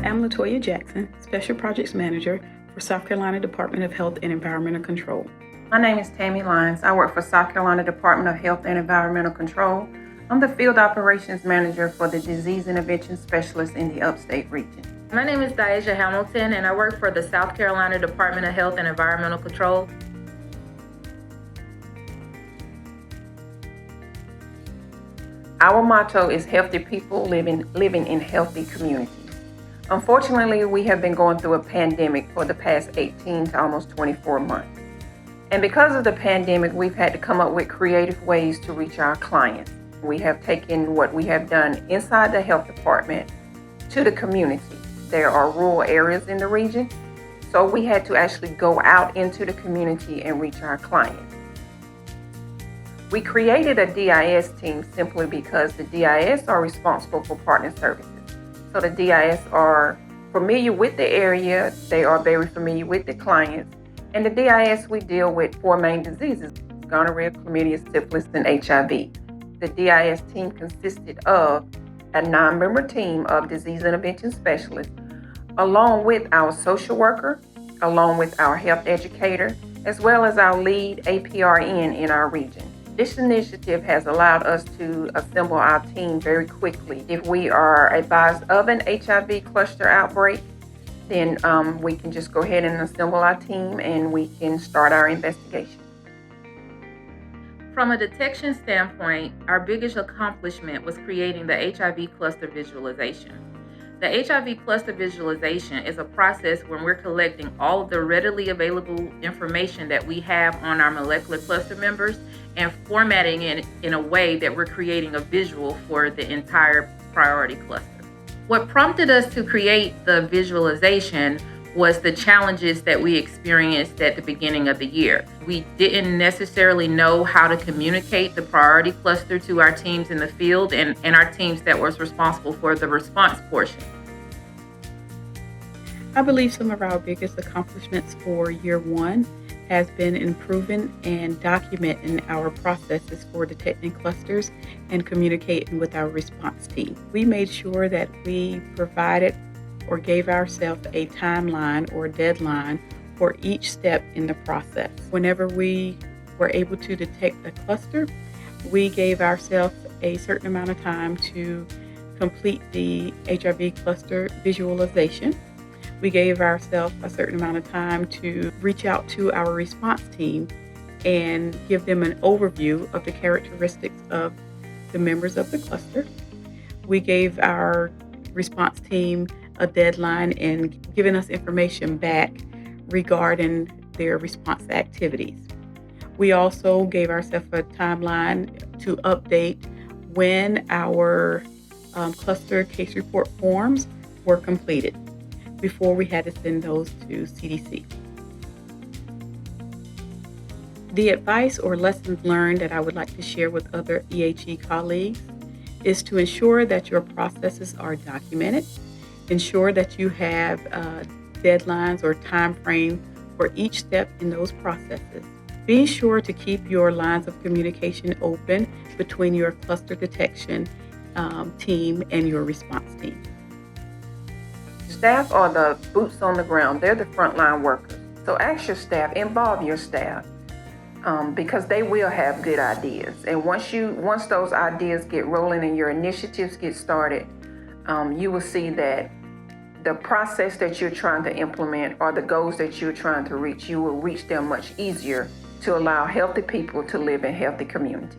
I'm LaToya Jackson, Special Projects Manager for South Carolina Department of Health and Environmental Control. My name is Tammy Lyons. I work for South Carolina Department of Health and Environmental Control. I'm the Field Operations Manager for the Disease Intervention Specialist in the Upstate region. My name is Diasia Hamilton, and I work for the South Carolina Department of Health and Environmental Control. Our motto is healthy people living in healthy communities. Unfortunately, we have been going through a pandemic for the past 18 to almost 24 months. And because of the pandemic, we've had to come up with creative ways to reach our clients. We have taken what we have done inside the health department to the community. There are rural areas in the region, so we had to actually go out into the community and reach our clients. We created a DIS team simply because the DIS are responsible for partner services. So the DIS are familiar with the area, they are very familiar with the clients, and the DIS we deal with 4 main diseases: gonorrhea, chlamydia, syphilis, and HIV. The DIS team consisted of a 9-member team of disease intervention specialists, along with our social worker, along with our health educator, as well as our lead APRN in our region. This initiative has allowed us to assemble our team very quickly. If we are advised of an HIV cluster outbreak, then we can just go ahead and assemble our team and we can start our investigation. From a detection standpoint, our biggest accomplishment was creating the HIV Cluster Visualization. The HIV Cluster Visualization is a process when we're collecting all of the readily available information that we have on our molecular cluster members and formatting it in a way that we're creating a visual for the entire priority cluster. What prompted us to create the visualization was the challenges that we experienced at the beginning of the year. We didn't necessarily know how to communicate the priority cluster to our teams in the field and our teams that was responsible for the response portion. I believe some of our biggest accomplishments for year 1 has been improving and documenting our processes for detecting clusters and communicating with our response team. We made sure that we provided or gave ourselves a timeline or deadline for each step in the process. Whenever we were able to detect a cluster, we gave ourselves a certain amount of time to complete the HIV cluster visualization. We gave ourselves a certain amount of time to reach out to our response team and give them an overview of the characteristics of the members of the cluster. We gave our response team a deadline and given us information back regarding their response activities. We also gave ourselves a timeline to update when our cluster case report forms were completed before we had to send those to CDC. The advice or lessons learned that I would like to share with other EHE colleagues is to ensure that your processes are documented. Ensure that you have deadlines or time frame for each step in those processes. Be sure to keep your lines of communication open between your cluster detection team and your response team. Staff are the boots on the ground. They're the frontline workers. So ask your staff, involve your staff, because they will have good ideas. And once those ideas get rolling and your initiatives get started, you will see that the process that you're trying to implement or the goals that you're trying to reach, you will reach them much easier to allow healthy people to live in healthy communities.